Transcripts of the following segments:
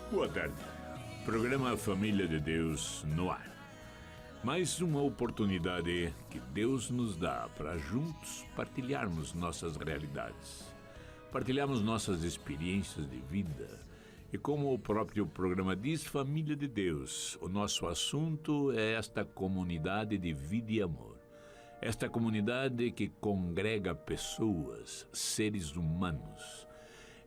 Boa tarde. Programa Família de Deus no ar. Mais uma oportunidade que Deus nos dá para juntos partilharmos nossas realidades, partilharmos nossas experiências de vida. E como o próprio programa diz, Família de Deus, o nosso assunto é esta comunidade de vida e amor. Esta comunidade que congrega pessoas, seres humanos.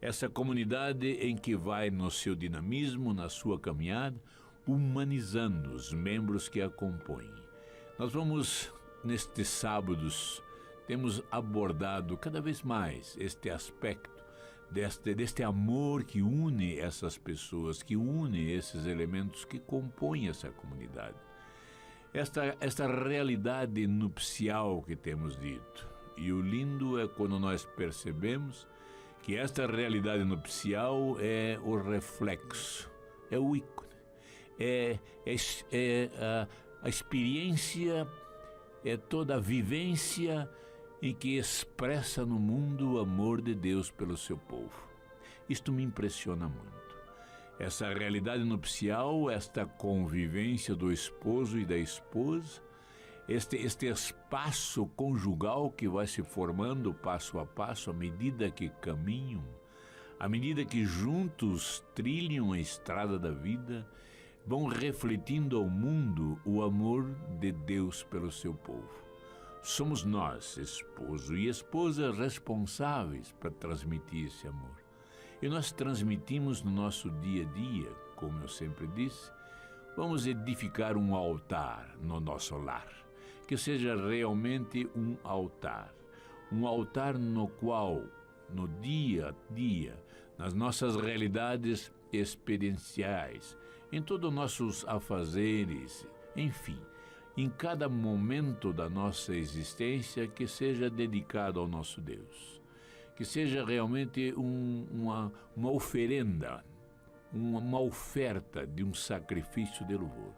Essa comunidade em que vai no seu dinamismo, na sua caminhada, humanizando os membros que a compõem. Nós vamos, nestes sábados, temos abordado cada vez mais este aspecto deste amor que une essas pessoas, que une esses elementos que compõem essa comunidade. Esta realidade nupcial que temos dito. E o lindo é quando nós percebemos que esta realidade nupcial é o reflexo, é o ícone, é a experiência, é toda a vivência em que expressa no mundo o amor de Deus pelo seu povo. Isto me impressiona muito. Essa realidade nupcial, esta convivência do esposo e da esposa, este espaço conjugal que vai se formando passo a passo, à medida que caminham, à medida que juntos trilham a estrada da vida, vão refletindo ao mundo o amor de Deus pelo seu povo. Somos nós, esposo e esposa, responsáveis para transmitir esse amor. E nós transmitimos no nosso dia a dia, como eu sempre disse, vamos edificar um altar no nosso lar. Que seja realmente um altar no qual, no dia a dia, nas nossas realidades experienciais, em todos os nossos afazeres, enfim, em cada momento da nossa existência, que seja dedicado ao nosso Deus, que seja realmente uma oferenda, uma oferta de um sacrifício de louvor.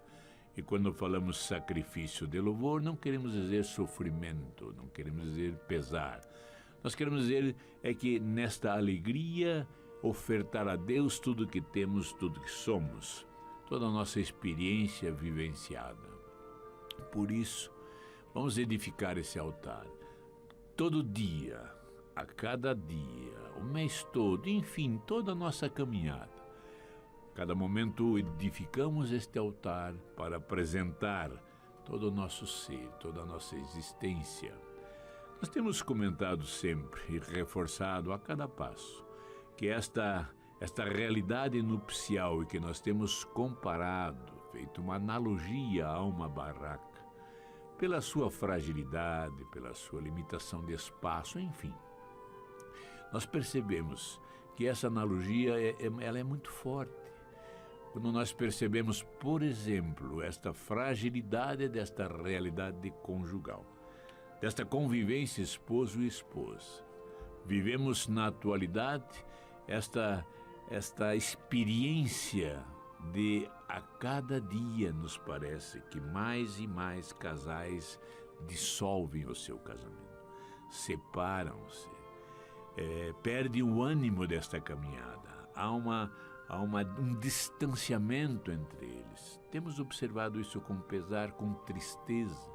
E quando falamos sacrifício de louvor, não queremos dizer sofrimento, não queremos dizer pesar. Nós queremos dizer que nesta alegria ofertar a Deus tudo que temos, tudo que somos, toda a nossa experiência vivenciada. Por isso, vamos edificar esse altar. Todo dia, a cada dia, o mês todo, enfim, toda a nossa caminhada. Cada momento edificamos este altar para apresentar todo o nosso ser, toda a nossa existência. Nós temos comentado sempre e reforçado a cada passo que esta realidade nupcial e que nós temos comparado, feito uma analogia a uma barraca, pela sua fragilidade, pela sua limitação de espaço, enfim. Nós percebemos que essa analogia ela é muito forte. Quando nós percebemos, por exemplo, esta fragilidade desta realidade conjugal, desta convivência esposo e esposa. Vivemos na atualidade esta experiência de a cada dia nos parece que mais e mais casais dissolvem o seu casamento, separam-se, perdem o ânimo desta caminhada, há um distanciamento entre eles. Temos observado isso com pesar, com tristeza,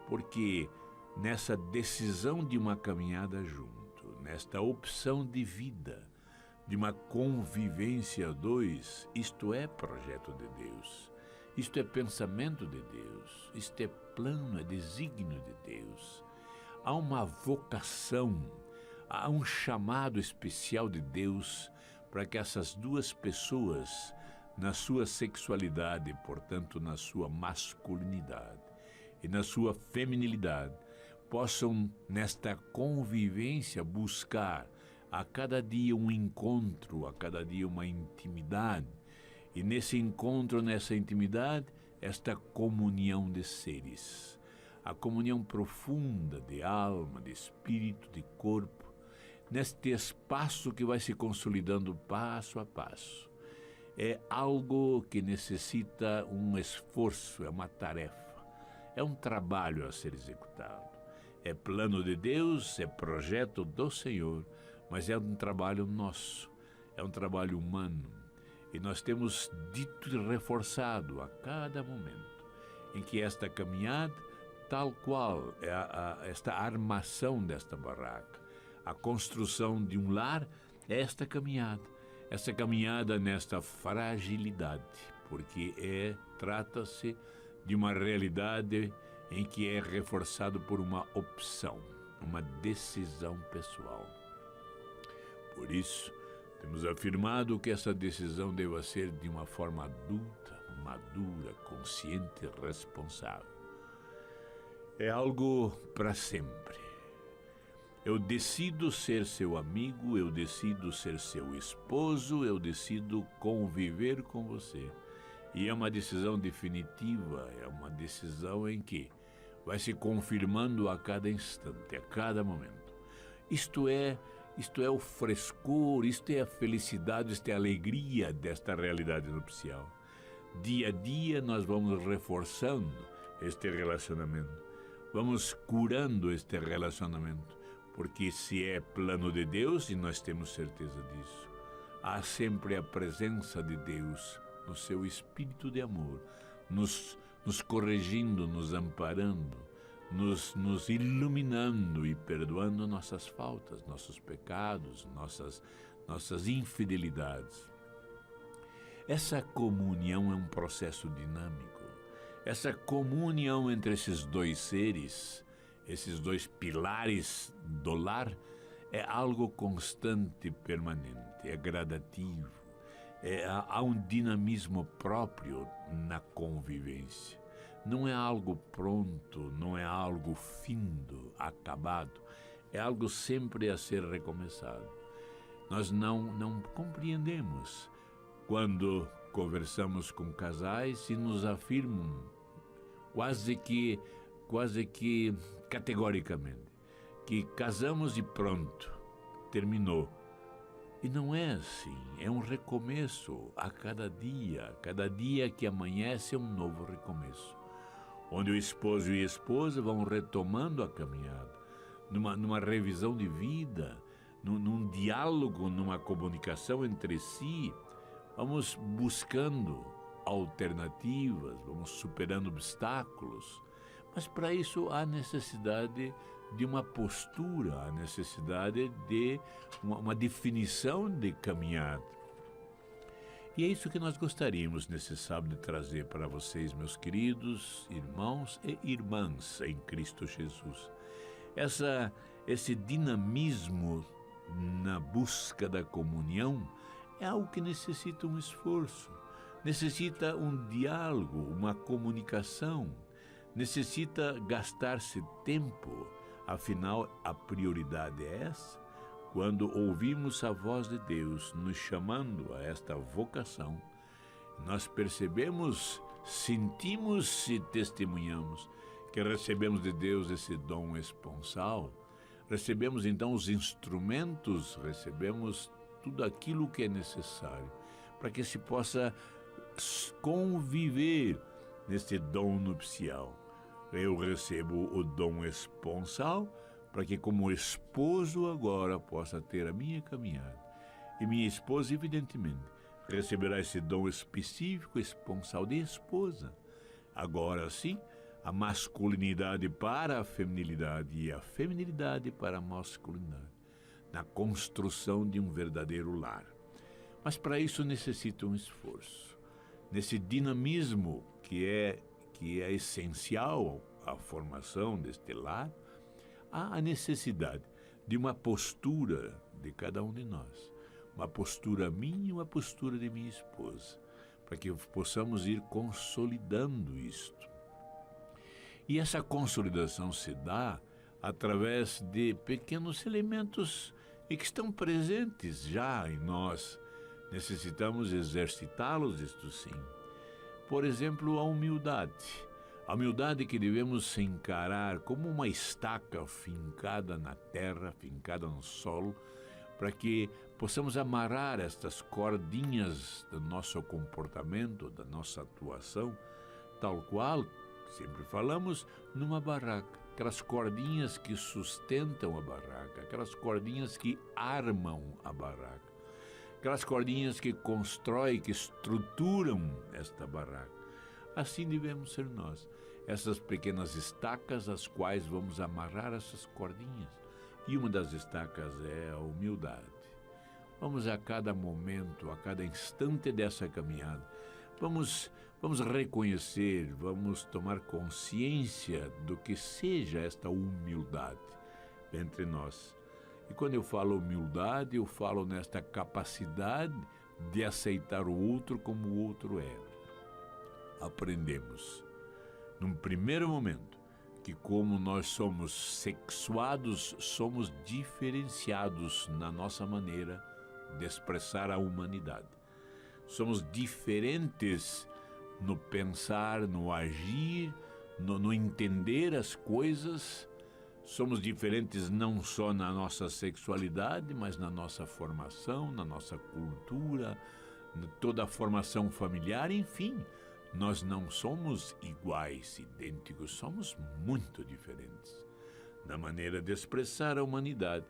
porque nessa decisão de uma caminhada junto, nesta opção de vida, de uma convivência a dois, isto é projeto de Deus, isto é pensamento de Deus, isto é plano, é desígnio de Deus. Há uma vocação, há um chamado especial de Deus para que essas duas pessoas, na sua sexualidade, portanto, na sua masculinidade e na sua feminilidade, possam, nesta convivência, buscar a cada dia um encontro, a cada dia uma intimidade. E nesse encontro, nessa intimidade, esta comunhão de seres. A comunhão profunda de alma, de espírito, de corpo, neste espaço que vai se consolidando passo a passo. É algo que necessita um esforço, é uma tarefa, é um trabalho a ser executado. É plano de Deus, é projeto do Senhor, mas é um trabalho nosso, é um trabalho humano, E nós temos dito e reforçado a cada momento em que esta caminhada, tal qual é esta armação desta barraca, a construção de um lar, é esta caminhada nesta fragilidade, porque trata-se de uma realidade em que é reforçado por uma opção, uma decisão pessoal. Por isso, temos afirmado que essa decisão deva ser de uma forma adulta, madura, consciente e responsável. É algo para sempre. Eu decido ser seu amigo, eu decido ser seu esposo, eu decido conviver com você. E é uma decisão definitiva, é uma decisão em que vai se confirmando a cada instante, a cada momento. Isto é o frescor, isto é a felicidade, isto é a alegria desta realidade nupcial. Dia a dia nós vamos reforçando este relacionamento, vamos curando este relacionamento, porque se é plano de Deus, e nós temos certeza disso, há sempre a presença de Deus no seu espírito de amor, nos corrigindo, nos amparando, nos iluminando e perdoando nossas faltas, nossos pecados, nossas infidelidades. Essa comunhão é um processo dinâmico. Essa comunhão entre esses dois seres, esses dois pilares do lar, é algo constante, permanente, é gradativo. Há um dinamismo próprio na convivência. Não é algo pronto, não é algo findo, acabado. É algo sempre a ser recomeçado. Nós não compreendemos quando conversamos com casais e nos afirmam quase que categoricamente que casamos e pronto, terminou. E não é assim, é um recomeço a cada dia que amanhece é um novo recomeço, onde o esposo e a esposa vão retomando a caminhada, numa revisão de vida, num diálogo, numa comunicação entre si, vamos buscando alternativas, vamos superando obstáculos, mas para isso há necessidade de uma postura, há necessidade de uma definição de caminhada. E é isso que nós gostaríamos nesse sábado de trazer para vocês, meus queridos irmãos e irmãs em Cristo Jesus. Esse dinamismo na busca da comunhão é algo que necessita um esforço, necessita um diálogo, uma comunicação, necessita gastar-se tempo. Afinal, a prioridade é essa. Quando ouvimos a voz de Deus nos chamando a esta vocação, nós percebemos, sentimos e testemunhamos que recebemos de Deus esse dom esponsal, recebemos então os instrumentos, recebemos tudo aquilo que é necessário para que se possa conviver neste dom nupcial. Eu recebo o dom esponsal para que, como esposo, agora possa ter a minha caminhada. E minha esposa, evidentemente, receberá esse dom específico, esponsal de esposa. Agora sim, a masculinidade para a feminilidade e a feminilidade para a masculinidade, na construção de um verdadeiro lar. Mas para isso necessita um esforço. Nesse dinamismo que é essencial à formação deste lar, há a necessidade de uma postura de cada um de nós, uma postura minha e uma postura de minha esposa, para que possamos ir consolidando isto. E essa consolidação se dá através de pequenos elementos que estão presentes já em nós. Necessitamos exercitá-los, isto sim. Por exemplo, a humildade. A humildade que devemos encarar como uma estaca fincada na terra, fincada no solo, para que possamos amarrar estas cordinhas do nosso comportamento, da nossa atuação, tal qual, sempre falamos, numa barraca. Aquelas cordinhas que sustentam a barraca, aquelas cordinhas que armam a barraca. aquelas cordinhas que constroem, que estruturam esta barraca. Assim devemos ser nós, essas pequenas estacas às quais vamos amarrar essas cordinhas. E uma das estacas é a humildade. Vamos a cada momento, a cada instante dessa caminhada, vamos reconhecer, vamos tomar consciência do que seja esta humildade entre nós. E quando eu falo humildade, eu falo nesta capacidade de aceitar o outro como o outro é. Aprendemos, num primeiro momento, que como nós somos sexuados, somos diferenciados na nossa maneira de expressar a humanidade. Somos diferentes no pensar, no agir, no entender as coisas. Somos diferentes não só na nossa sexualidade, mas na nossa formação, na nossa cultura, em toda a formação familiar, enfim. Nós não somos iguais, idênticos, somos muito diferentes na maneira de expressar a humanidade.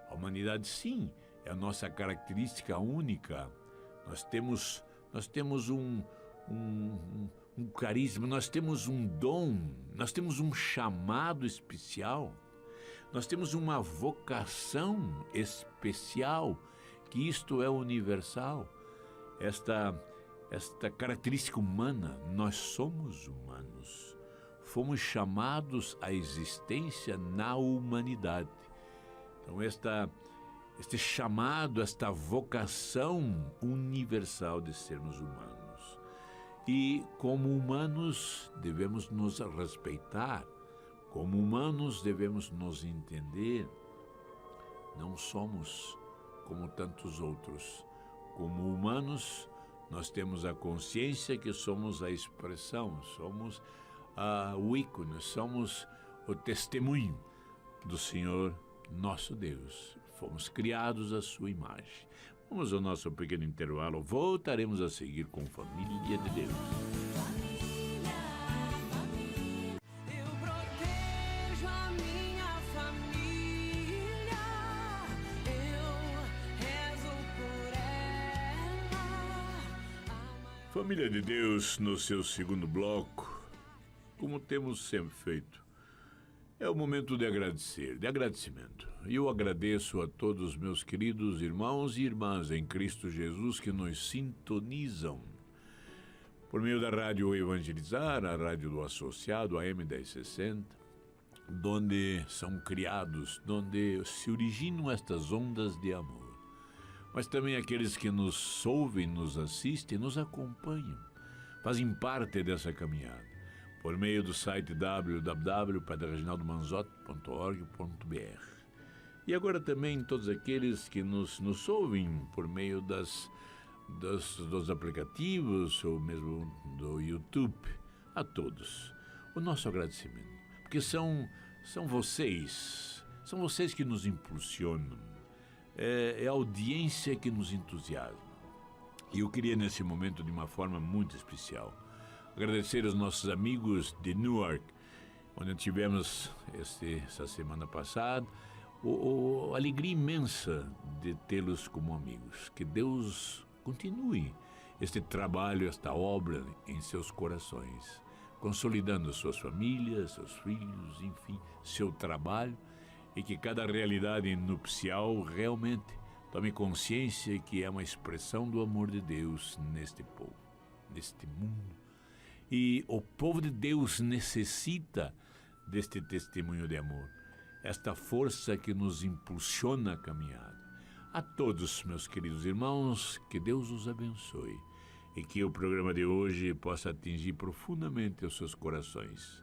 A humanidade, sim, é a nossa característica única. Nós temos um carisma, nós temos um dom, nós temos um chamado especial, nós temos uma vocação especial, que isto é universal. Esta característica humana, nós somos humanos, fomos chamados à existência na humanidade. Então, este chamado, esta vocação universal de sermos humanos. E, como humanos, devemos nos respeitar, como humanos, devemos nos entender. Não somos como tantos outros. Como humanos, nós temos a consciência que somos a expressão, somos o ícone, somos o testemunho do Senhor nosso Deus. Fomos criados à sua imagem. Vamos ao nosso pequeno intervalo, voltaremos a seguir com Família de Deus. Família de Deus, no seu segundo bloco, como temos sempre feito, é o momento de agradecer, de agradecimento. E eu agradeço a todos os meus queridos irmãos e irmãs em Cristo Jesus que nos sintonizam por meio da Rádio Evangelizar, a rádio do associado, a M1060, onde são criados, onde se originam estas ondas de amor. Mas também aqueles que nos ouvem, nos assistem, nos acompanham, fazem parte dessa caminhada, por meio do site www.padrereginaldomanzotti.org.br. E agora também todos aqueles que nos ouvem por meio dos aplicativos ou mesmo do YouTube, a todos, o nosso agradecimento, porque são vocês que nos impulsionam. É a audiência que nos entusiasma. E eu queria, nesse momento, de uma forma muito especial, agradecer aos nossos amigos de Newark, onde tivemos essa semana passada, a alegria imensa de tê-los como amigos. Que Deus continue este trabalho, esta obra em seus corações, consolidando suas famílias, seus filhos, enfim, seu trabalho, e que cada realidade nupcial realmente tome consciência que é uma expressão do amor de Deus neste povo, neste mundo. E o povo de Deus necessita deste testemunho de amor, esta força que nos impulsiona a caminhada. A todos, meus queridos irmãos, que Deus os abençoe e que o programa de hoje possa atingir profundamente os seus corações.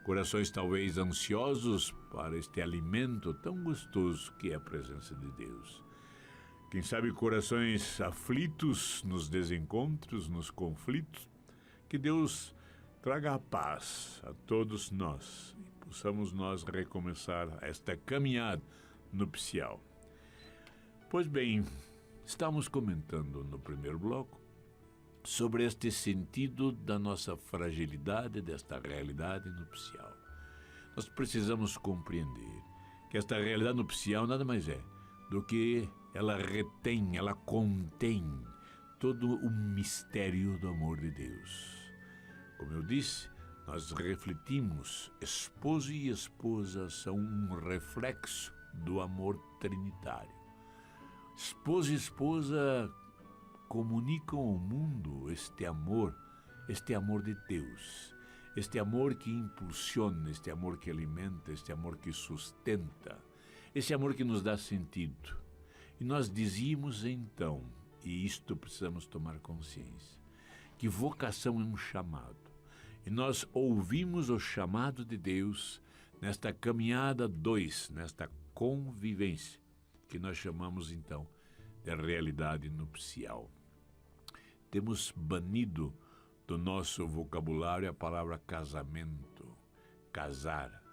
Corações talvez ansiosos para este alimento tão gostoso que é a presença de Deus. Quem sabe corações aflitos nos desencontros, nos conflitos. Que Deus traga a paz a todos nós e possamos nós recomeçar esta caminhada nupcial. Pois bem, estamos comentando no primeiro bloco sobre este sentido da nossa fragilidade, desta realidade nupcial. Nós precisamos compreender que esta realidade nupcial nada mais é do que ela retém, ela contém todo o mistério do amor de Deus. Como eu disse, nós refletimos, esposo e esposa são um reflexo do amor trinitário. Esposo e esposa comunicam ao mundo este amor de Deus, este amor que impulsiona, este amor que alimenta, este amor que sustenta, este amor que nos dá sentido. E nós dizíamos então, e isto precisamos tomar consciência, que vocação é um chamado. E nós ouvimos o chamado de Deus nesta caminhada 2, nesta convivência, que nós chamamos então de realidade nupcial. Temos banido do nosso vocabulário a palavra casamento, casar,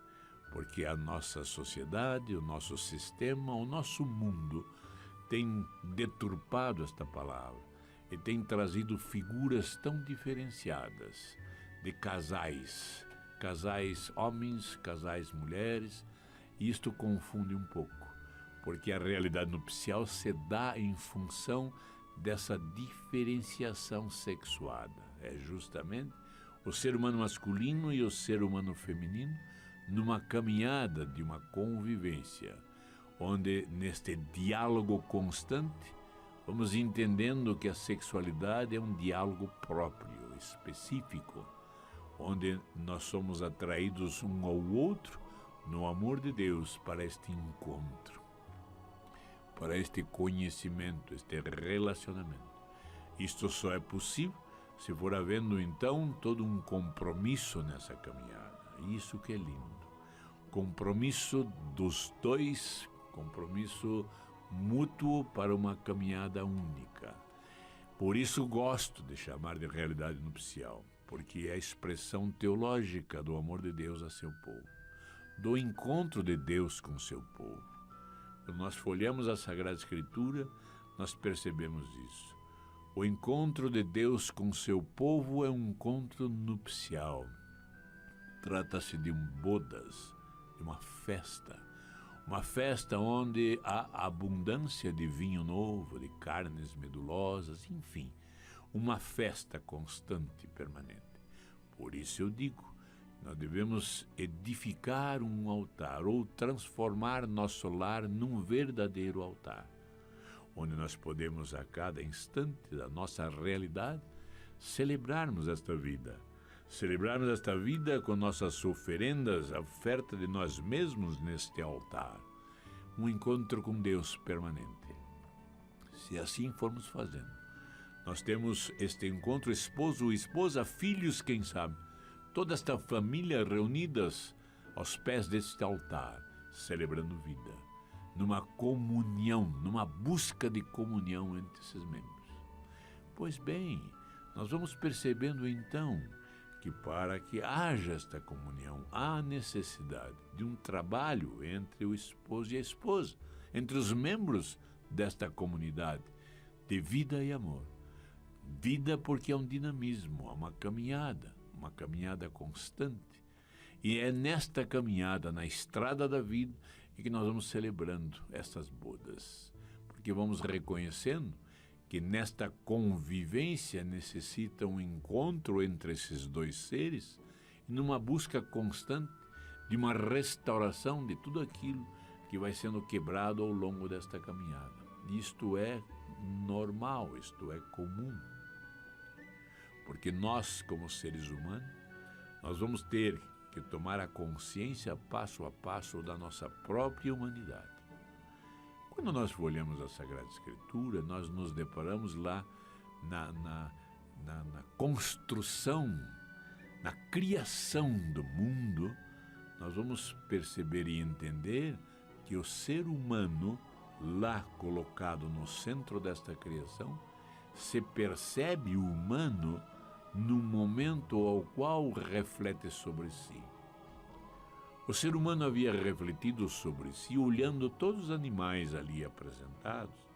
porque a nossa sociedade, o nosso sistema, o nosso mundo tem deturpado esta palavra e tem trazido figuras tão diferenciadas de casais homens, casais mulheres, e isto confunde um pouco, porque a realidade nupcial se dá em função dessa diferenciação sexuada. É justamente o ser humano masculino e o ser humano feminino numa caminhada de uma convivência, onde neste diálogo constante vamos entendendo que a sexualidade é um diálogo próprio, específico, onde nós somos atraídos um ao outro no amor de Deus para este encontro, para este conhecimento, este relacionamento. Isto só é possível se for havendo então todo um compromisso nessa caminhada. Isso que é lindo. Compromisso dos dois, compromisso mútuo para uma caminhada única. Por isso gosto de chamar de realidade nupcial, porque é a expressão teológica do amor de Deus a seu povo, do encontro de Deus com seu povo. Quando nós folheamos a Sagrada Escritura, nós percebemos isso. O encontro de Deus com seu povo é um encontro nupcial. Trata-se de bodas, de uma festa onde há abundância de vinho novo, de carnes medulosas, enfim, uma festa constante e permanente. Por isso eu digo, nós devemos edificar um altar ou transformar nosso lar num verdadeiro altar, onde nós podemos a cada instante da nossa realidade celebrarmos esta vida com nossas oferendas, a oferta de nós mesmos neste altar, um encontro com Deus permanente. Se assim formos fazendo, nós temos este encontro, esposo, esposa, filhos, quem sabe, toda esta família reunidas aos pés deste altar, celebrando vida, numa comunhão, numa busca de comunhão entre esses membros. Pois bem, nós vamos percebendo então que para que haja esta comunhão, há necessidade de um trabalho entre o esposo e a esposa, entre os membros desta comunidade de vida e amor. Vida porque é um dinamismo, é uma caminhada constante. E é nesta caminhada, na estrada da vida, que nós vamos celebrando essas bodas, porque vamos reconhecendo que nesta convivência necessita um encontro entre esses dois seres, e numa busca constante de uma restauração de tudo aquilo que vai sendo quebrado ao longo desta caminhada. Isto é normal, isto é comum, porque nós, como seres humanos, nós vamos ter que tomar a consciência passo a passo da nossa própria humanidade. Quando nós olhamos a Sagrada Escritura, nós nos deparamos lá na construção, na criação do mundo, nós vamos perceber e entender que o ser humano, lá colocado no centro desta criação, se percebe humano no momento ao qual reflete sobre si. O ser humano havia refletido sobre si, olhando todos os animais ali apresentados,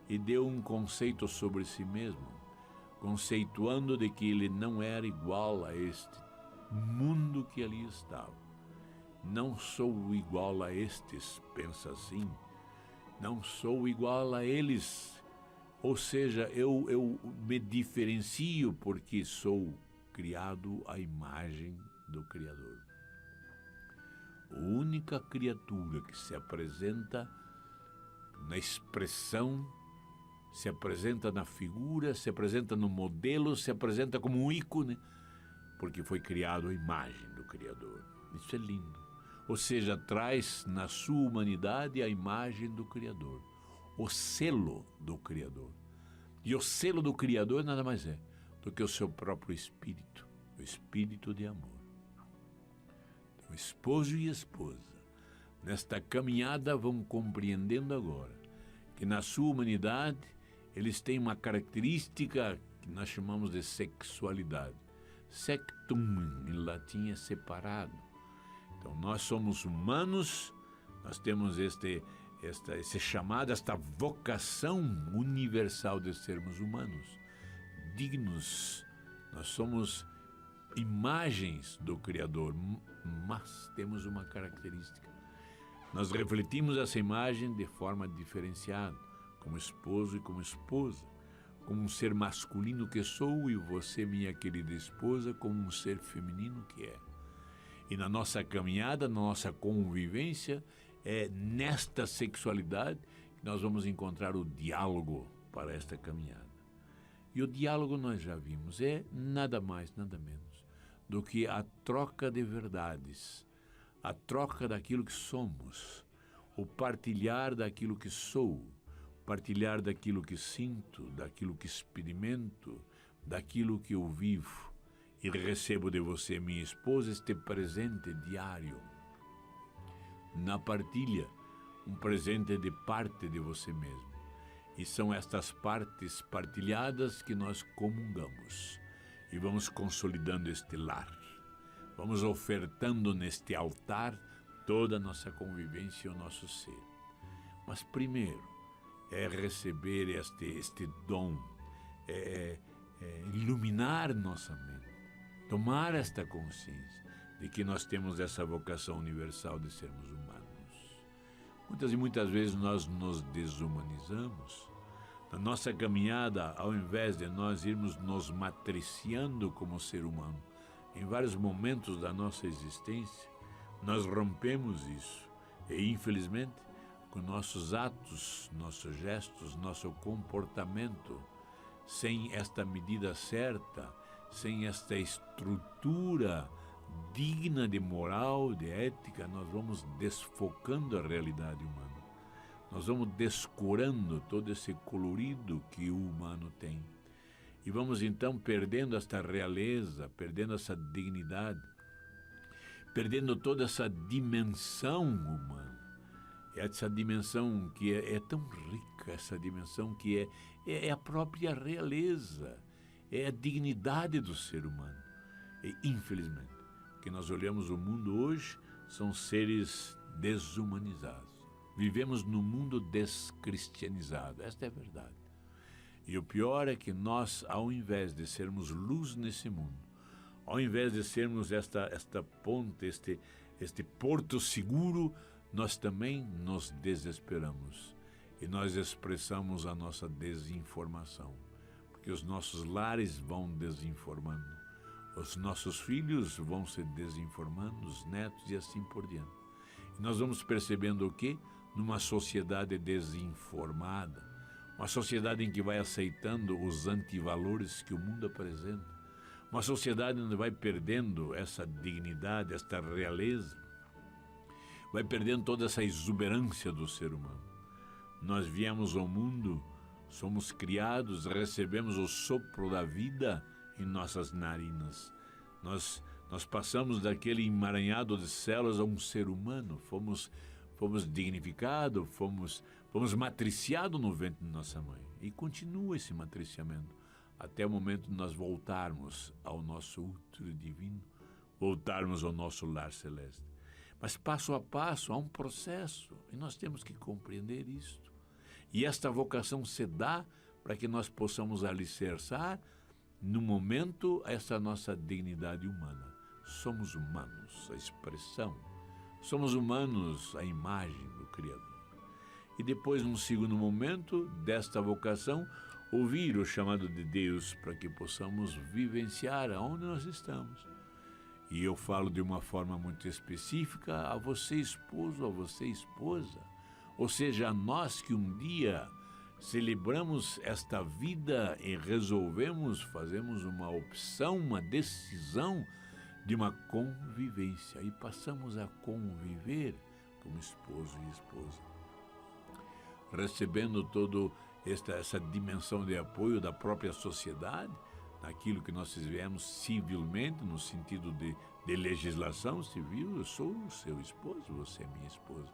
e deu um conceito sobre si mesmo, conceituando de que ele não era igual a este mundo que ali estava. Não sou igual a estes, pensa assim, não sou igual a eles. Ou seja, eu me diferencio porque sou criado à imagem do Criador. A única criatura que se apresenta na expressão, se apresenta na figura, se apresenta no modelo, se apresenta como um ícone, porque foi criado à imagem do Criador. Isso é lindo. Ou seja, traz na sua humanidade a imagem do Criador, o selo do Criador. E o selo do Criador nada mais é do que o seu próprio Espírito, o Espírito de amor. Então, esposo e esposa, nesta caminhada vão compreendendo agora que na sua humanidade eles têm uma característica que nós chamamos de sexualidade. Sectum, em latim, é separado. Então, nós somos humanos, nós temos esse chamado, esta vocação universal de sermos humanos, dignos. Nós somos imagens do Criador, mas temos uma característica. Nós refletimos essa imagem de forma diferenciada, como esposo e como esposa, como um ser masculino que sou e você, minha querida esposa, como um ser feminino que é. E na nossa caminhada, na nossa convivência, é nesta sexualidade que nós vamos encontrar o diálogo para esta caminhada. E o diálogo, nós já vimos, é nada mais, nada menos do que a troca de verdades, a troca daquilo que somos, o partilhar daquilo que sou, partilhar daquilo que sinto, daquilo que experimento, daquilo que eu vivo. E recebo de você, minha esposa, este presente diário. Na partilha, um presente de parte de você mesmo. E são estas partes partilhadas que nós comungamos. E vamos consolidando este lar. Vamos ofertando neste altar toda a nossa convivência e o nosso ser. Mas primeiro é receber este dom, iluminar nossa mente. Tomar esta consciência de que nós temos essa vocação universal de sermos humanos. Muitas e muitas vezes nós nos desumanizamos. Na nossa caminhada, ao invés de nós irmos nos matriciando como ser humano, em vários momentos da nossa existência, nós rompemos isso. E, infelizmente, com nossos atos, nossos gestos, nosso comportamento, sem esta medida certa, sem esta estrutura digna de moral, de ética, nós vamos desfocando a realidade humana. Nós vamos descurando todo esse colorido que o humano tem. E vamos então perdendo esta realeza, perdendo essa dignidade, perdendo toda essa dimensão humana. Essa dimensão que é tão rica, essa dimensão que é a própria realeza, é a dignidade do ser humano. E, infelizmente, o que nós olhamos o mundo hoje são seres desumanizados. Vivemos num mundo descristianizado, esta é a verdade. E o pior é que nós, ao invés de sermos luz nesse mundo, ao invés de sermos esta ponte, este porto seguro, nós também nos desesperamos e nós expressamos a nossa desinformação. Porque os nossos lares vão desinformando, os nossos filhos vão se desinformando, os netos e assim por diante. E nós vamos percebendo o quê? Numa sociedade desinformada, uma sociedade em que vai aceitando os antivalores que o mundo apresenta, uma sociedade onde vai perdendo essa dignidade, esta realeza, vai perdendo toda essa exuberância do ser humano. Nós viemos ao mundo, somos criados, recebemos o sopro da vida em nossas narinas. Nós passamos daquele emaranhado de células a um ser humano, fomos dignificados, fomos matriciados no ventre de nossa mãe. E continua esse matriciamento até o momento de nós voltarmos ao nosso útero divino, voltarmos ao nosso lar celeste. Mas passo a passo há um processo e nós temos que compreender isto. E esta vocação se dá para que nós possamos alicerçar no momento essa nossa dignidade humana. Somos humanos, a expressão. Somos humanos, a imagem do Criador. e depois, num segundo momento desta vocação, ouvir o chamado de Deus para que possamos vivenciar aonde nós estamos. E eu falo de uma forma muito específica a você, esposo, a você, esposa. Ou seja, a nós que um dia celebramos esta vida e resolvemos, fazemos uma opção, uma decisão de uma convivência. E passamos a conviver como esposo e esposa, recebendo toda essa dimensão de apoio da própria sociedade, naquilo que nós fizemos civilmente, no sentido de legislação civil. Eu sou o seu esposo, você é minha esposa,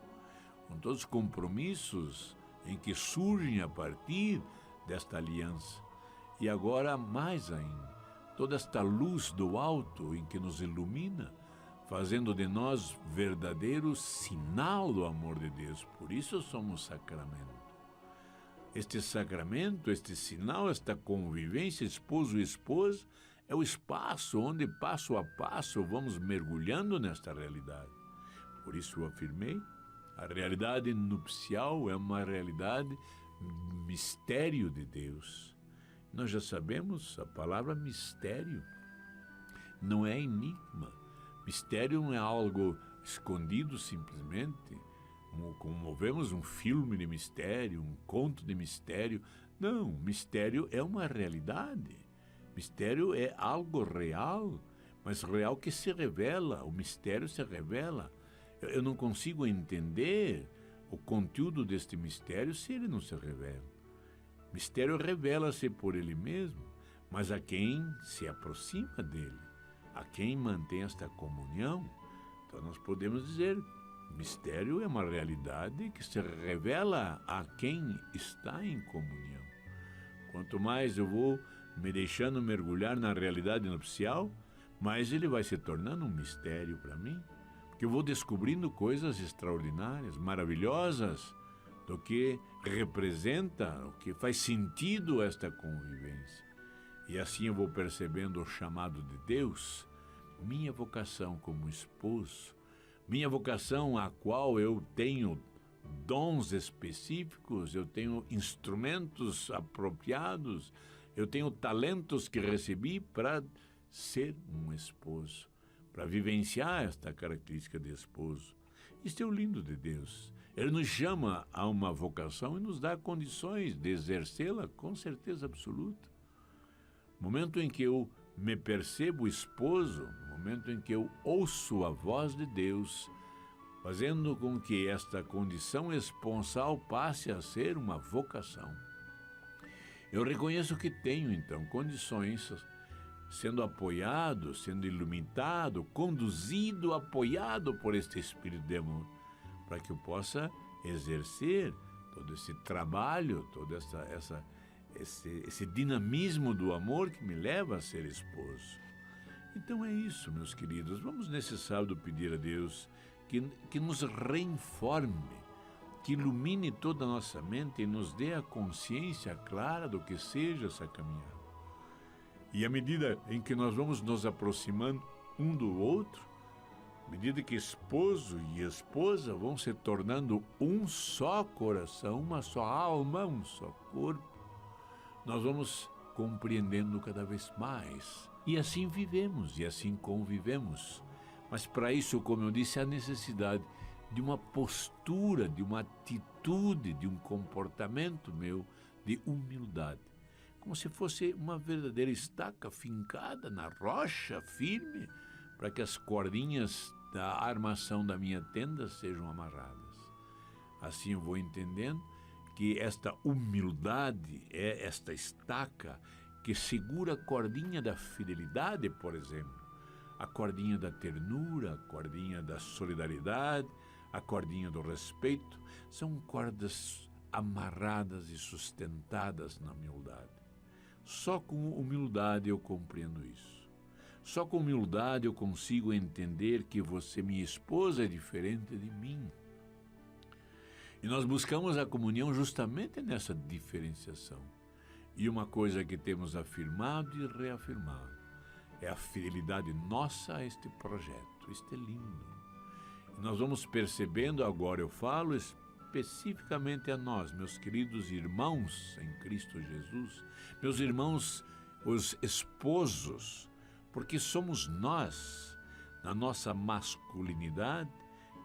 com todos os compromissos em que surgem a partir desta aliança. E agora, mais ainda, toda esta luz do alto em que nos ilumina, fazendo de nós verdadeiro sinal do amor de Deus. Por isso somos sacramento. Este sacramento, este sinal, esta convivência, esposo e esposa, é o espaço onde, passo a passo, vamos mergulhando nesta realidade. Por isso eu afirmei, a realidade nupcial é uma realidade mistério de Deus. Nós já sabemos, a palavra mistério não é enigma. Mistério não é algo escondido simplesmente, como vemos um filme de mistério, um conto de mistério. Não, mistério é uma realidade. Mistério é algo real, mas real que se revela. O mistério se revela. Eu não consigo entender o conteúdo deste mistério se ele não se revela. Mistério revela-se por ele mesmo, mas a quem se aproxima dele, a quem mantém esta comunhão. Então nós podemos dizer, mistério é uma realidade que se revela a quem está em comunhão. Quanto mais eu vou me deixando mergulhar na realidade nupcial, mais ele vai se tornando um mistério para mim, porque eu vou descobrindo coisas extraordinárias, maravilhosas, do que representa, o que faz sentido esta convivência. E assim eu vou percebendo o chamado de Deus, minha vocação como esposo, minha vocação a qual eu tenho dons específicos, eu tenho instrumentos apropriados, eu tenho talentos que recebi para ser um esposo, para vivenciar esta característica de esposo. Isto é o lindo de Deus. Ele nos chama a uma vocação e nos dá condições de exercê-la com certeza absoluta. No momento em que eu me percebo esposo, no momento em que eu ouço a voz de Deus, fazendo com que esta condição esponsal passe a ser uma vocação, eu reconheço que tenho, então, condições, sendo apoiado, sendo iluminado, conduzido, apoiado por este Espírito de amor, para que eu possa exercer todo esse trabalho, todo esse dinamismo do amor que me leva a ser esposo. Então é isso, meus queridos. Vamos nesse sábado pedir a Deus que nos reinforme, que ilumine toda a nossa mente e nos dê a consciência clara do que seja essa caminhada. E à medida em que nós vamos nos aproximando um do outro, à medida que esposo e esposa vão se tornando um só coração, uma só alma, um só corpo, nós vamos compreendendo cada vez mais. E assim vivemos, e assim convivemos. Mas para isso, como eu disse, há necessidade de uma postura, de uma atitude, de um comportamento meu de humildade. Como se fosse uma verdadeira estaca fincada na rocha firme, para que as cordinhas da armação da minha tenda sejam amarradas. Assim eu vou entendendo que esta humildade é esta estaca que segura a cordinha da fidelidade, por exemplo, a cordinha da ternura, a cordinha da solidariedade, a cordinha do respeito. São cordas amarradas e sustentadas na humildade. Só com humildade eu compreendo isso. Só com humildade eu consigo entender que você, minha esposa, é diferente de mim. E nós buscamos a comunhão justamente nessa diferenciação. E uma coisa que temos afirmado e reafirmado é a fidelidade nossa a este projeto. Isto é lindo. E nós vamos percebendo, agora eu falo especificamente a nós, meus queridos irmãos em Cristo Jesus, meus irmãos, os esposos, porque somos nós, na nossa masculinidade,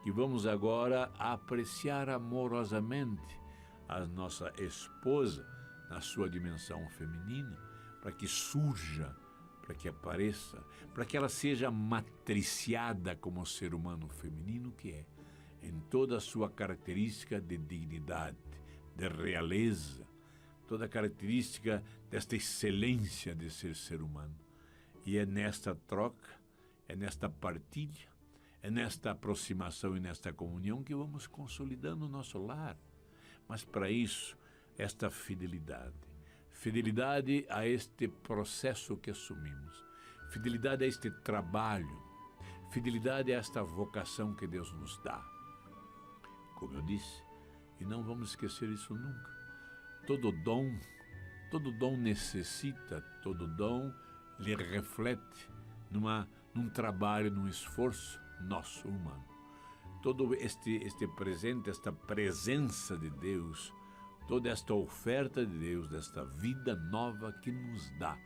que vamos agora apreciar amorosamente a nossa esposa na sua dimensão feminina, para que surja, para que apareça, para que ela seja matriciada como ser humano feminino que é, em toda a sua característica de dignidade, de realeza, toda a característica desta excelência de ser humano. E é nesta troca, é nesta partilha, é nesta aproximação e nesta comunhão que vamos consolidando o nosso lar. Mas para isso, esta fidelidade. Fidelidade a este processo que assumimos. Fidelidade a este trabalho. Fidelidade a esta vocação que Deus nos dá. Como eu disse, e não vamos esquecer isso nunca. Todo dom necessita, todo dom lhe reflete num trabalho, num esforço nosso humano. Todo este presente, esta presença de Deus, toda esta oferta de Deus, desta vida nova que nos dá,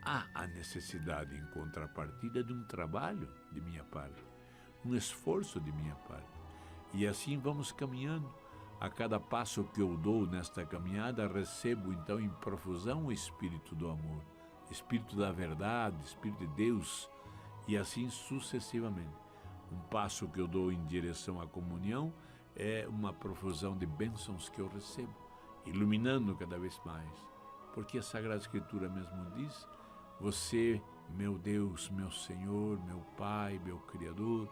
há a necessidade em contrapartida de um trabalho de minha parte, um esforço de minha parte. E assim vamos caminhando. A cada passo que eu dou nesta caminhada, recebo então em profusão o Espírito do amor, Espírito da verdade, Espírito de Deus, e assim sucessivamente. Um passo que eu dou em direção à comunhão é uma profusão de bênçãos que eu recebo, iluminando cada vez mais. Porque a Sagrada Escritura mesmo diz: você, meu Deus, meu Senhor, meu Pai, meu Criador,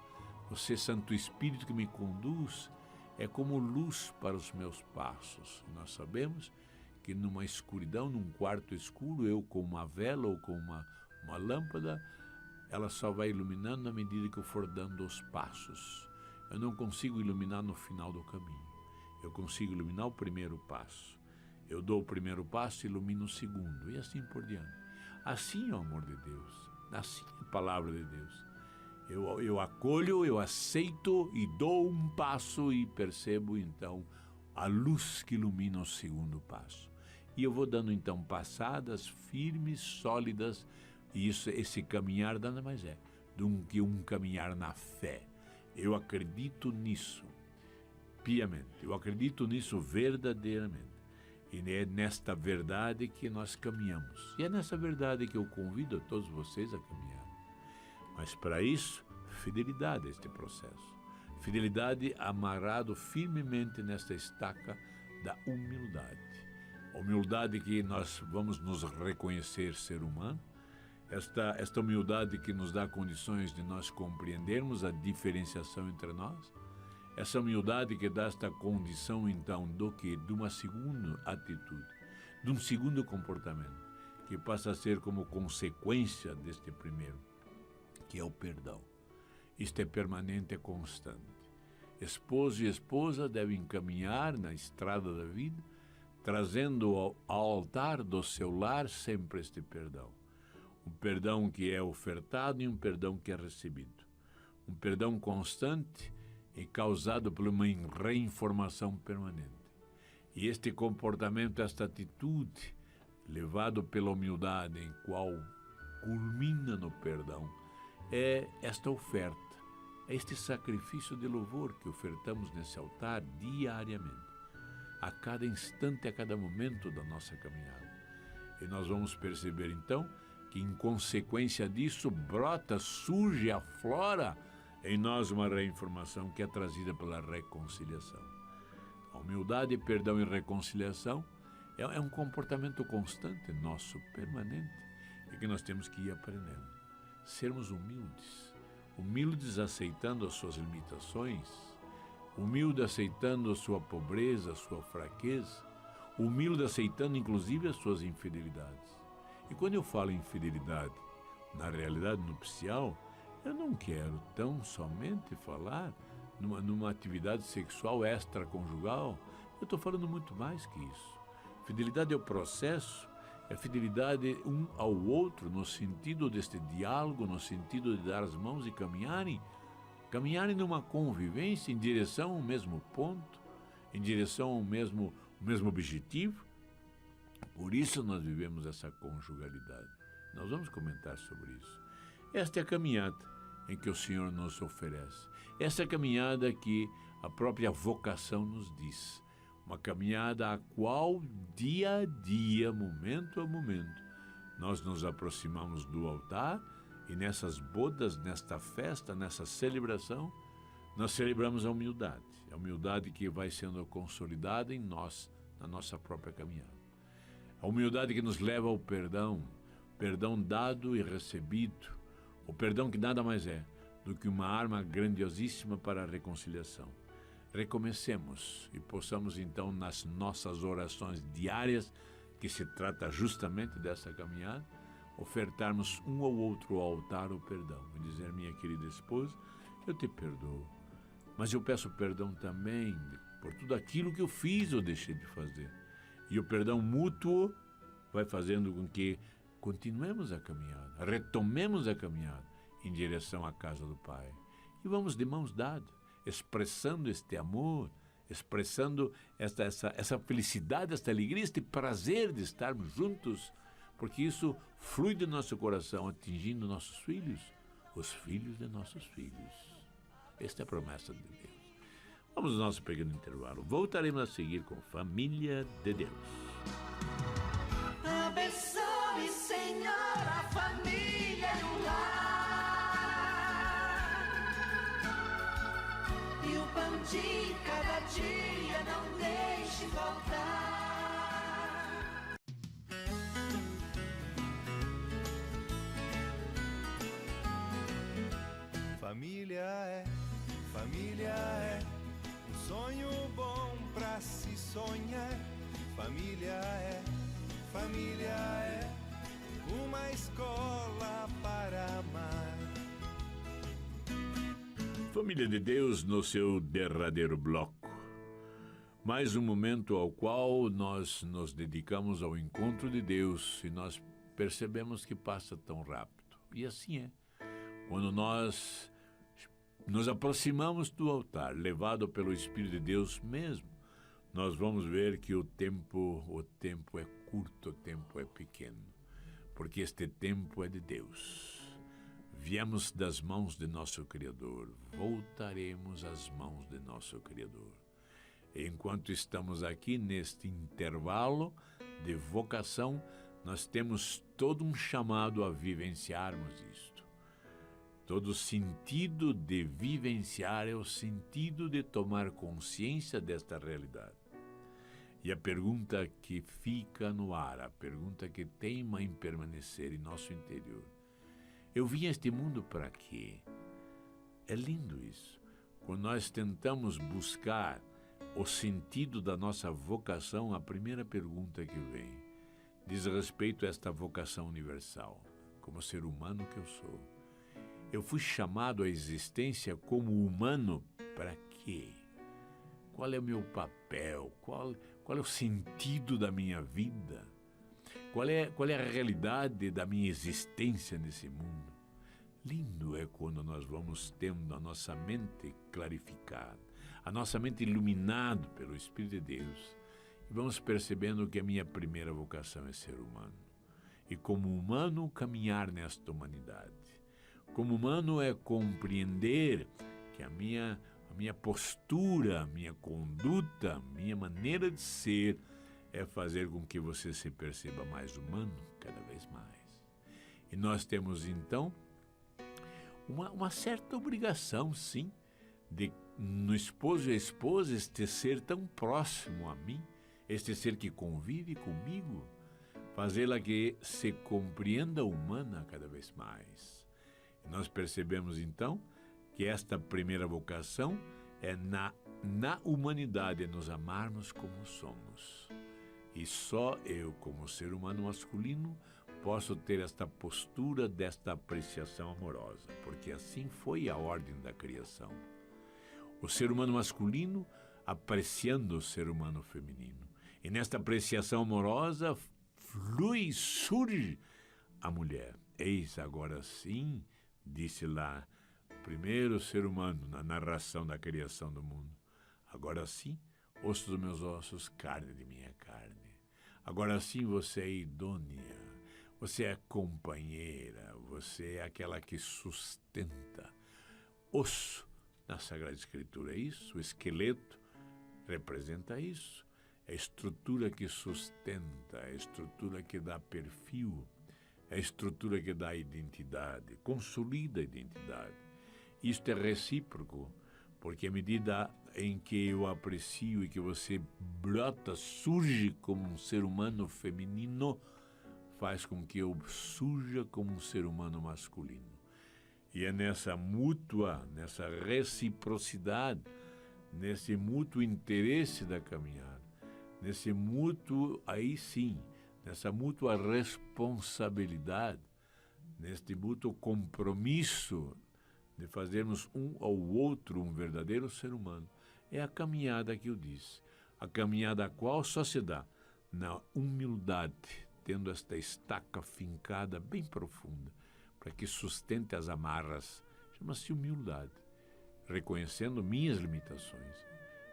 você, Santo Espírito que me conduz, é como luz para os meus passos. E nós sabemos que numa escuridão, num quarto escuro, eu com uma vela ou com uma lâmpada, ela só vai iluminando na medida que eu for dando os passos. Eu não consigo iluminar no final do caminho. Eu consigo iluminar o primeiro passo. Eu dou o primeiro passo e ilumino o segundo, e assim por diante. Assim é o amor de Deus, assim é a palavra de Deus. Eu acolho, eu aceito e dou um passo e percebo então a luz que ilumina o segundo passo. E eu vou dando então passadas firmes, sólidas, e esse caminhar nada mais é do que um caminhar na fé. Eu acredito nisso piamente, eu acredito nisso verdadeiramente. E é nesta verdade que nós caminhamos. E é nessa verdade que eu convido a todos vocês a caminhar. Mas para isso, fidelidade a este processo. Fidelidade amarrado firmemente nesta estaca da humildade. Humildade que nós vamos nos reconhecer ser humano. Esta humildade que nos dá condições de nós compreendermos a diferenciação entre nós. Essa humildade que dá esta condição, então, de uma segunda atitude, de um segundo comportamento, que passa a ser como consequência deste primeiro, que é o perdão. Isto é permanente e constante. Esposo e esposa devem caminhar na estrada da vida, trazendo ao altar do seu lar sempre este perdão. Um perdão que é ofertado e um perdão que é recebido. Um perdão constante e causado por uma reinformação permanente. E este comportamento, esta atitude, levado pela humildade, em qual culmina no perdão, é esta oferta, é este sacrifício de louvor que ofertamos nesse altar diariamente, a cada instante, a cada momento da nossa caminhada. E nós vamos perceber então que, em consequência disso, brota, surge, aflora em nós uma reinformação que é trazida pela reconciliação. A humildade, perdão e reconciliação é um comportamento constante, nosso, permanente, e que nós temos que ir aprendendo. Sermos humildes, humildes aceitando as suas limitações, humilde aceitando a sua pobreza, a sua fraqueza, humilde aceitando inclusive as suas infidelidades. E quando eu falo em infidelidade, na realidade nupcial, eu não quero tão somente falar numa atividade sexual extraconjugal. Eu estou falando muito mais que isso. Fidelidade é o processo, é fidelidade um ao outro, no sentido deste diálogo, no sentido de dar as mãos e caminharem numa convivência em direção ao mesmo ponto, em direção ao mesmo objetivo. Por isso nós vivemos essa conjugalidade. Nós vamos comentar sobre isso. Esta é a caminhada em que o Senhor nos oferece. Essa é a caminhada que a própria vocação nos diz. Uma caminhada a qual, dia a dia, momento a momento, nós nos aproximamos do altar e nessas bodas, nesta festa, nessa celebração, nós celebramos a humildade que vai sendo consolidada em nós, na nossa própria caminhada. A humildade que nos leva ao perdão dado e recebido, o perdão que nada mais é do que uma arma grandiosíssima para a reconciliação. Recomecemos e possamos então nas nossas orações diárias, que se trata justamente dessa caminhada, ofertarmos um ao outro ao altar o perdão e dizer: minha querida esposa, eu te perdoo, mas eu peço perdão também por tudo aquilo que eu fiz ou deixei de fazer. E o perdão mútuo vai fazendo com que continuemos a caminhada, retomemos a caminhada em direção à casa do Pai. E vamos de mãos dadas, expressando este amor, expressando essa felicidade, esta alegria, este prazer de estarmos juntos, porque isso flui do nosso coração, atingindo nossos filhos, os filhos de nossos filhos. Esta é a promessa de Deus. Vamos ao nosso pequeno intervalo. Voltaremos a seguir com Família de Deus. Abençoe, Senhor, a família no lar. E o pão de cada dia não deixe faltar. Família é um sonho bom pra se sonhar. Família é uma escola para amar. Família de Deus no seu derradeiro bloco. Mais um momento ao qual nós nos dedicamos ao encontro de Deus e nós percebemos que passa tão rápido. E assim é. Quando nós nos aproximamos do altar, levado pelo Espírito de Deus mesmo, nós vamos ver que o tempo é curto, o tempo é pequeno, porque este tempo é de Deus. Viemos das mãos de nosso Criador, voltaremos às mãos de nosso Criador. Enquanto estamos aqui neste intervalo de vocação, nós temos todo um chamado a vivenciarmos isto. Todo sentido de vivenciar é o sentido de tomar consciência desta realidade. E a pergunta que fica no ar, a pergunta que teima em permanecer em nosso interior: eu vim a este mundo para quê? É lindo isso. Quando nós tentamos buscar o sentido da nossa vocação, a primeira pergunta que vem diz respeito a esta vocação universal, como ser humano que eu sou. Eu fui chamado à existência como humano para quê? Qual é o meu papel? Qual é o sentido da minha vida? Qual é a realidade da minha existência nesse mundo? Lindo é quando nós vamos tendo a nossa mente clarificada, a nossa mente iluminada pelo Espírito de Deus, e vamos percebendo que a minha primeira vocação é ser humano. E como humano, caminhar nesta humanidade. Como humano é compreender que a minha postura, a minha conduta, a minha maneira de ser é fazer com que você se perceba mais humano cada vez mais. E nós temos então uma certa obrigação, sim, de no esposo e a esposa este ser tão próximo a mim, este ser que convive comigo, fazê-la que se compreenda humana cada vez mais. E nós percebemos, então, que esta primeira vocação é na humanidade, nos amarmos como somos. E só eu, como ser humano masculino, posso ter esta postura desta apreciação amorosa, porque assim foi a ordem da criação. O ser humano masculino apreciando o ser humano feminino. E nesta apreciação amorosa flui, surge a mulher. Eis agora sim, disse lá, primeiro ser humano na narração da criação do mundo. Agora sim, osso dos meus ossos, carne de minha carne. Agora sim você é idônea, você é companheira, você é aquela que sustenta. Osso, na Sagrada Escritura é isso, o esqueleto representa isso. É a estrutura que sustenta, é a estrutura que dá perfil, é a estrutura que dá identidade, consolida a identidade. Isto é recíproco, porque à medida em que eu aprecio e que você brota, surge como um ser humano feminino, faz com que eu surja como um ser humano masculino. E é nessa mútua, nessa reciprocidade, nesse mútuo interesse da caminhada, nesse mútuo, aí sim, nessa mútua responsabilidade, neste mútuo compromisso de fazermos um ao outro um verdadeiro ser humano. É a caminhada que eu disse, a caminhada a qual só se dá na humildade, tendo esta estaca fincada bem profunda, para que sustente as amarras. Chama-se humildade, reconhecendo minhas limitações,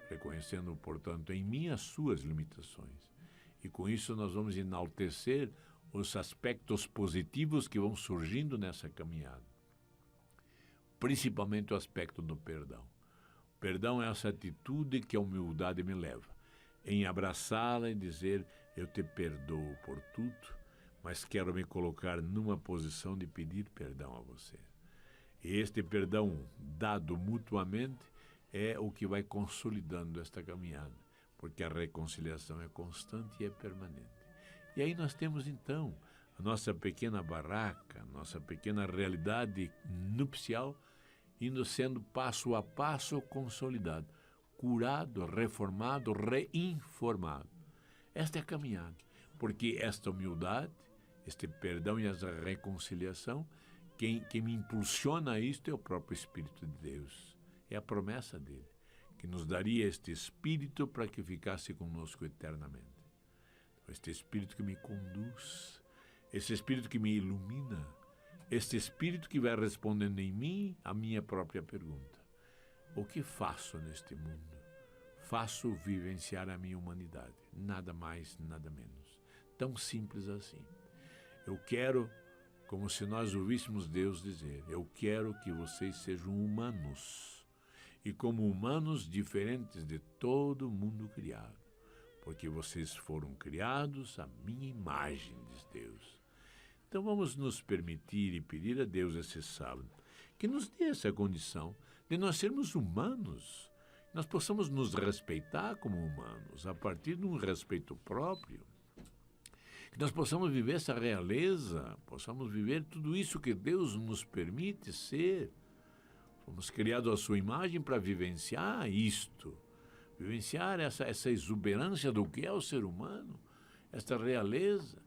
reconhecendo, portanto, em mim as suas limitações. E com isso nós vamos enaltecer os aspectos positivos que vão surgindo nessa caminhada. Principalmente o aspecto do perdão. O perdão é essa atitude que a humildade me leva, em abraçá-la e dizer, eu te perdoo por tudo, mas quero me colocar numa posição de pedir perdão a você. E este perdão dado mutuamente é o que vai consolidando esta caminhada, porque a reconciliação é constante e é permanente. E aí nós temos então a nossa pequena barraca, nossa pequena realidade nupcial, indo sendo passo a passo consolidado, curado, reformado, reinformado. Esta é a caminhada, porque esta humildade, este perdão e essa reconciliação, quem me impulsiona a isto é o próprio Espírito de Deus. É a promessa dele, que nos daria este Espírito para que ficasse conosco eternamente. Este Espírito que me conduz, esse Espírito que me ilumina, este Espírito que vai respondendo em mim a minha própria pergunta. O que faço neste mundo? Faço vivenciar a minha humanidade, nada mais, nada menos. Tão simples assim. Eu quero, como se nós ouvíssemos Deus dizer, eu quero que vocês sejam humanos, e como humanos diferentes de todo mundo criado, porque vocês foram criados à minha imagem, diz Deus. Então vamos nos permitir e pedir a Deus esse sábado que nos dê essa condição de nós sermos humanos, nós possamos nos respeitar como humanos, a partir de um respeito próprio, que nós possamos viver essa realeza, possamos viver tudo isso que Deus nos permite ser. Fomos criados à sua imagem para vivenciar isto, vivenciar essa exuberância do que é o ser humano, esta realeza,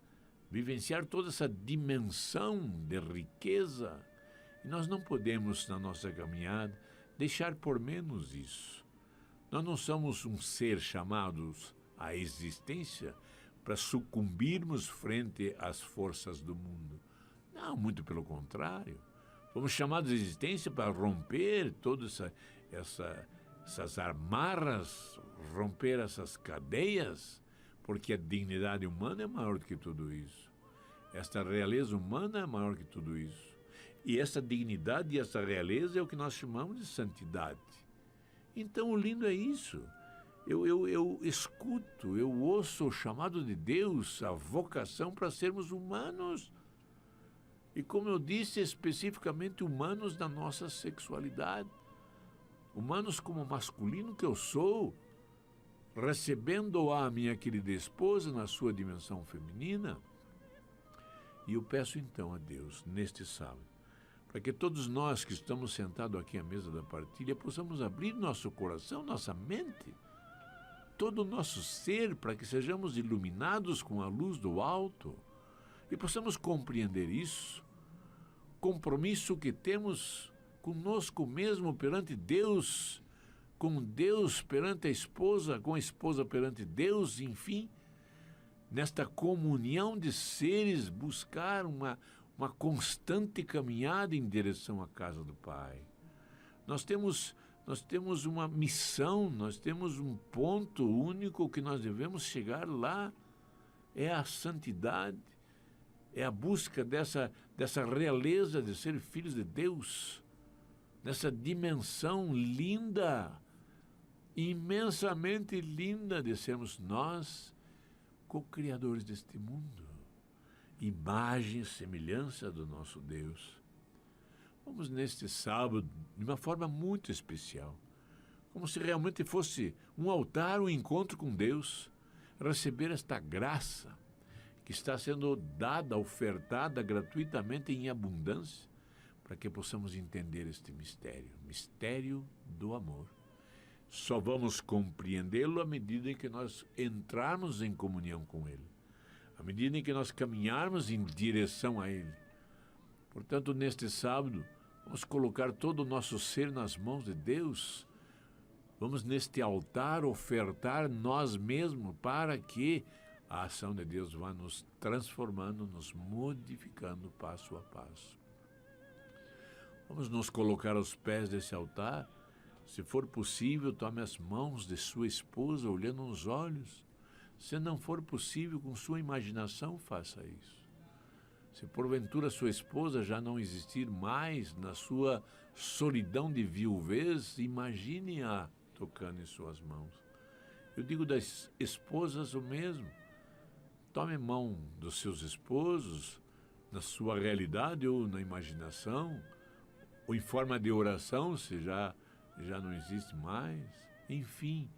vivenciar toda essa dimensão de riqueza. E nós não podemos, na nossa caminhada, deixar por menos isso. Nós não somos um ser chamados à existência para sucumbirmos frente às forças do mundo. Não, muito pelo contrário. Fomos chamados à existência para romper todas essas amarras, romper essas cadeias, porque a dignidade humana é maior do que tudo isso. Esta realeza humana é maior que tudo isso. E essa dignidade e essa realeza é o que nós chamamos de santidade. Então o lindo é isso. Eu escuto, eu ouço o chamado de Deus, a vocação para sermos humanos. E como eu disse, especificamente humanos da nossa sexualidade. Humanos como masculino que eu sou, recebendo a minha querida esposa na sua dimensão feminina. E eu peço então a Deus, neste sábado, para que todos nós que estamos sentados aqui à mesa da partilha possamos abrir nosso coração, nossa mente, todo o nosso ser, para que sejamos iluminados com a luz do alto e possamos compreender isso, compromisso que temos conosco mesmo perante Deus, com Deus perante a esposa, com a esposa perante Deus, enfim, nesta comunhão de seres, buscar uma constante caminhada em direção à casa do Pai. Nós temos Nós temos uma missão, nós temos um ponto único que nós devemos chegar lá. É a santidade, é a busca dessa realeza de ser filhos de Deus, nessa dimensão linda, imensamente linda de sermos nós co-criadores deste mundo, imagem e semelhança do nosso Deus. Vamos neste sábado, de uma forma muito especial, como se realmente fosse um altar, um encontro com Deus, receber esta graça que está sendo dada, ofertada gratuitamente em abundância, para que possamos entender este mistério do amor. Só vamos compreendê-lo à medida em que nós entrarmos em comunhão com Ele, à medida em que nós caminharmos em direção a Ele. Portanto, neste sábado, vamos colocar todo o nosso ser nas mãos de Deus. Vamos neste altar ofertar nós mesmos para que a ação de Deus vá nos transformando, nos modificando passo a passo. Vamos nos colocar aos pés desse altar. Se for possível, tome as mãos de sua esposa, olhando nos olhos. Se não for possível, com sua imaginação, faça isso. Se porventura sua esposa já não existir mais na sua solidão de viuvez, imagine-a tocando em suas mãos. Eu digo das esposas o mesmo. Tome mão dos seus esposos, na sua realidade ou na imaginação, ou em forma de oração, se já não existe mais. Enfim,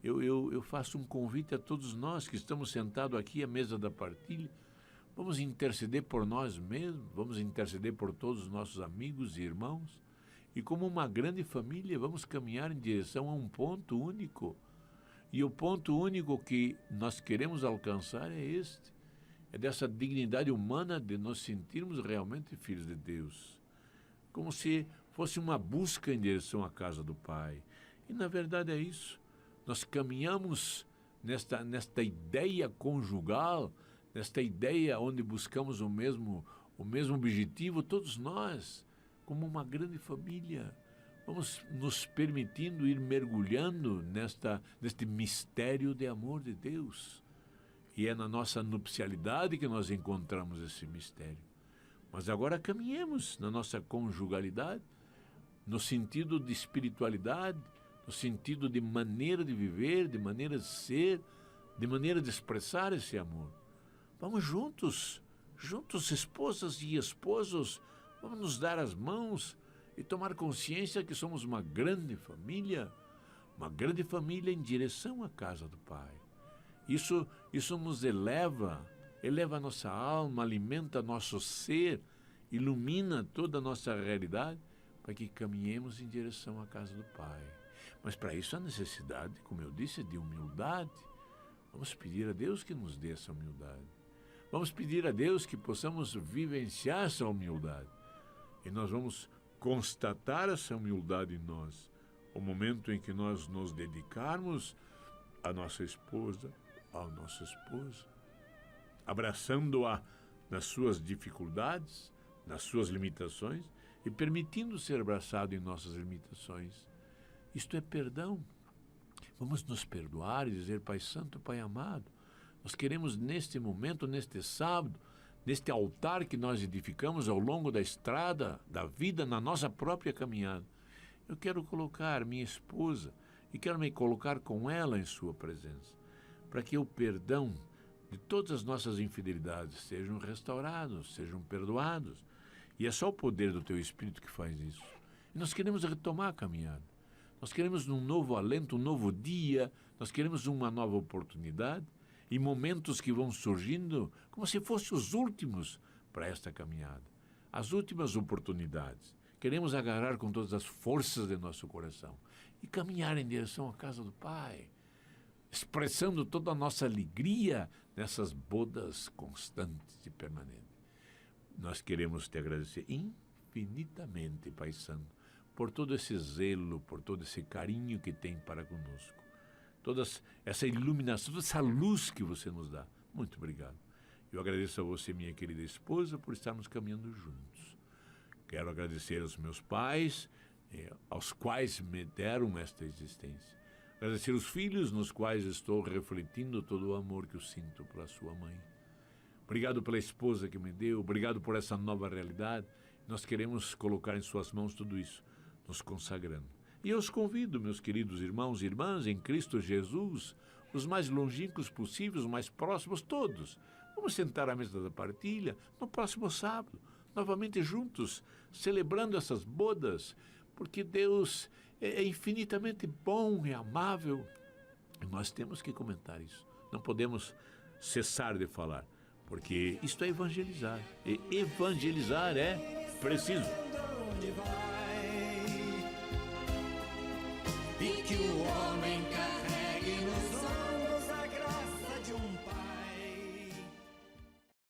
eu faço um convite a todos nós que estamos sentados aqui à mesa da partilha. Vamos interceder por nós mesmos, vamos interceder por todos os nossos amigos e irmãos, e como uma grande família vamos caminhar em direção a um ponto único. E o ponto único que nós queremos alcançar é este, é dessa dignidade humana de nos sentirmos realmente filhos de Deus, como se fosse uma busca em direção à casa do Pai. E na verdade é isso, nós caminhamos nesta ideia conjugal, nesta ideia onde buscamos o mesmo objetivo, todos nós, como uma grande família. Vamos nos permitindo ir mergulhando neste mistério de amor de Deus. E é na nossa nupcialidade que nós encontramos esse mistério. Mas agora caminhemos na nossa conjugalidade, no sentido de espiritualidade, no sentido de maneira de viver, de maneira de ser, de maneira de expressar esse amor. Vamos juntos, esposas e esposos, vamos nos dar as mãos e tomar consciência que somos uma grande família em direção à casa do Pai. Isso nos eleva a nossa alma, alimenta nosso ser, ilumina toda a nossa realidade, para que caminhemos em direção à casa do Pai. Mas para isso há necessidade, como eu disse, de humildade. Vamos pedir a Deus que nos dê essa humildade. Vamos pedir a Deus que possamos vivenciar essa humildade. E nós vamos constatar essa humildade em nós, o momento em que nós nos dedicarmos à nossa esposa, ao nosso esposo, abraçando-a nas suas dificuldades, nas suas limitações e permitindo ser abraçado em nossas limitações. Isto é perdão. Vamos nos perdoar e dizer: Pai Santo, Pai amado, nós queremos neste momento, neste sábado, neste altar que nós edificamos ao longo da estrada, da vida, na nossa própria caminhada, eu quero colocar minha esposa e quero me colocar com ela em sua presença, para que o perdão de todas as nossas infidelidades sejam restaurados, sejam perdoados. E é só o poder do Teu Espírito que faz isso. E nós queremos retomar a caminhada. Nós queremos um novo alento, um novo dia, nós queremos uma nova oportunidade e momentos que vão surgindo como se fossem os últimos para esta caminhada. As últimas oportunidades. Queremos agarrar com todas as forças de nosso coração e caminhar em direção à casa do Pai, expressando toda a nossa alegria nessas bodas constantes e permanentes. Nós queremos te agradecer infinitamente, Pai Santo, por todo esse zelo, por todo esse carinho que tem para conosco. Toda essa iluminação, toda essa luz que você nos dá. Muito obrigado. Eu agradeço a você, minha querida esposa, por estarmos caminhando juntos. Quero agradecer aos meus pais aos quais me deram esta existência. Agradecer os filhos nos quais estou refletindo todo o amor que eu sinto pela sua mãe. Obrigado pela esposa que me deu, obrigado por essa nova realidade. Nós queremos colocar em suas mãos tudo isso, nos consagrando. E eu os convido, meus queridos irmãos e irmãs, em Cristo Jesus, os mais longínquos possíveis, os mais próximos, todos. Vamos sentar à mesa da partilha no próximo sábado, novamente juntos, celebrando essas bodas, porque Deus é infinitamente bom e amável. E nós temos que comentar isso. Não podemos cessar de falar, porque isto é evangelizar. E evangelizar é preciso. E que o homem